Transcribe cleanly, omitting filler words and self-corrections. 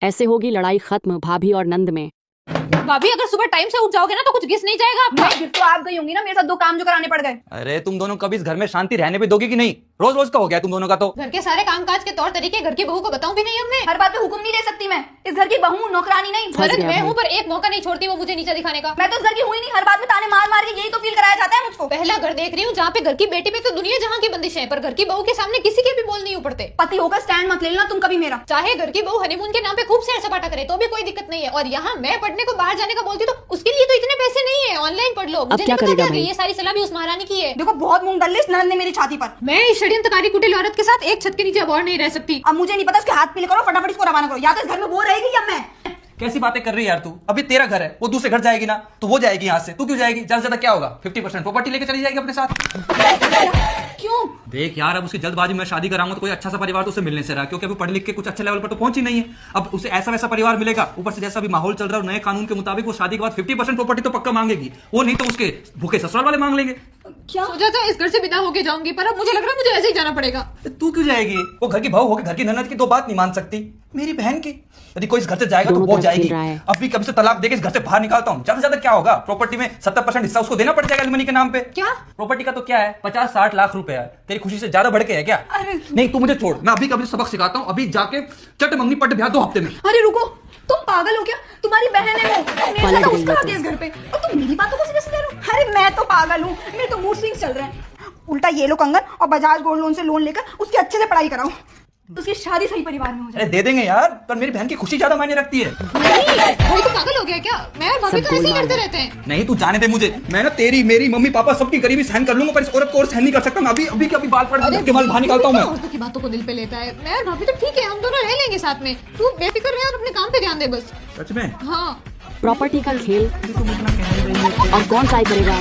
ऐसे होगी लड़ाई खत्म भाभी और नंद में। भाभी अगर सुबह टाइम से उठ जाओगे ना तो कुछ घिस नहीं जाएगा आपका। मैं तो आप गई होंगी ना मेरे साथ, दो काम जो कराने पड़ गए। अरे तुम दोनों कभी इस घर में शांति रहने भी दोगे कि नहीं? रोज रोज का हो गया तुम दोनों का तो। घर के सारे कामकाज के तौर तरीके घर की बहू को बताऊं भी नहीं हमने। हर बात पे हुक्म नहीं दे सकती मैं, इस घर की बहू हूं, नौकरानी नहीं। फर्क मैं हूँ पर एक मौका नहीं छोड़ती वो मुझे नीचे दिखाने का। मैं तो इस घर की हुई नहीं, हर बात में ताने मार मार के यही तो फील कराया जाता है मुझको। पहला घर देख रही हूँ जहाँ पे घर की बेटी पे तो दुनिया जहाँ की बंदिश है, पर घर की बहू के सामने किसी के भी बोल नहीं उपड़ते। पति होकर स्टैंड मत ले लेना तुम कभी मेरा। चाहे घर की बहू हनीमून के नाम पे खूब सैर सपाटा करे तो भी कोई दिक्कत नहीं है, और यहाँ मैं पढ़ने को बाहर जाने का बोलती तो उसके लिए तो इतने पैसे नहीं है, ऑनलाइन पढ़ लो। मुझे क्या नहीं पता करेगा क्या भाई? ये सारी सलाह भी उस महारानी की है। देखो बहुत मूंग डल ननद ने मेरी छाती पर। मैं इस षड्यंत्रकारी कुटिल औरत के साथ एक छत के नीचे अब और नहीं रह सकती। अब मुझे नहीं पता, इसके हाथ पीले करो, फटाफट इसको रवाना करो, या तो इस घर में वो रहेगी या मैं। कैसी बातें कर रही है यार तू? अभी तेरा घर है, वो दूसरे घर जाएगी ना तो वो जाएगी यहाँ से, तू क्यों जाएगी? ज्यादा से ज्यादा क्या होगा? 50% प्रॉपर्टी लेके चली जाएगी अपने साथ। क्यों? देख यार, अब उसकी जल्दबाजी में शादी कराऊंगा तो कोई अच्छा सा परिवार तो उसे मिलने से रहा, क्योंकि अभी पढ़ लिख के कुछ अच्छे लेवल पर तो पहुंची नहीं है। अब उसे ऐसा वैसा परिवार मिलेगा, ऊपर से जैसा भी माहौल चल रहा है नए कानून के मुताबिक वो शादी के बाद 50% प्रॉपर्टी तो पक्का मांगेगी, वो नहीं तो उसके भूखे ससुराल वाले मांग लेंगे। क्या सोचा था इस घर से विदा होके जाऊंगी, पर अब मुझे लग रहा है मुझे ऐसे ही जाना पड़ेगा। तू क्यों जाएगी? वो घर की बहू होकर घर की ननद की दो बात नहीं मान सकती, मेरी बहन की। यदि कोई इस घर से जाएगा तो वो जाएगी। अभी कब से तलाक देके इस घर से बाहर निकालता हूँ, ज्यादा से ज्यादा क्या होगा? प्रॉपर्टी में 70% हिस्सा उसको देना पड़ जाएगा एलिमनी के नाम पे। क्या प्रॉपर्टी का तो क्या है, 50-60 लाख रुपए है, तेरी खुशी से ज्यादा बढ़ के है क्या? नहीं तू मुझे छोड़, मैं अभी कभी सबक सिखाता हूँ, अभी जाके चट मंगनी पट ब्याह 2 हफ्ते में। अरे रुको, तुम पागल हो क्या? तुम्हारी बहन है वो, मेरे साथ उसका आती है इस घर पे, और तुम मेरी बातों को सीरियस ले रहे हो? अरे मैं तो पागल हूँ, मेरे तो मूड स्विंग्स चल रहे हैं। उल्टा ये लो कंगन और बजाज गोल्ड लोन से लोन लेकर उसकी अच्छे से पढ़ाई कराओ, तो उसकी शादी सही परिवार में हो जाए। अरे दे देंगे यार, पर मेरी बहन की खुशी ज्यादा मायने रखती है। भाई तो पागल हो गया क्या? मैं और भाभी तो ऐसे ही लड़ते रहते हैं। नहीं तू जाने दे मुझे, मैं ना तेरी मेरी मम्मी पापा सबकी गरीबी सहन कर लूंगा, पर इस औरत को और सहन नहीं कर सकता। मैं अभी अभी के अभी बाल पड़ के बाल बाहर निकालता हूँ मैं। औरतों की बातों को दिल पे लेता है। मैं और भाभी तो ठीक है, हम दोनों रह लेंगे साथ में, तू बेफिक्र रह और अपने काम पे ध्यान दे बस। सच में? हाँ प्रॉपर्टी का खेल और कौन ट्राई करेगा?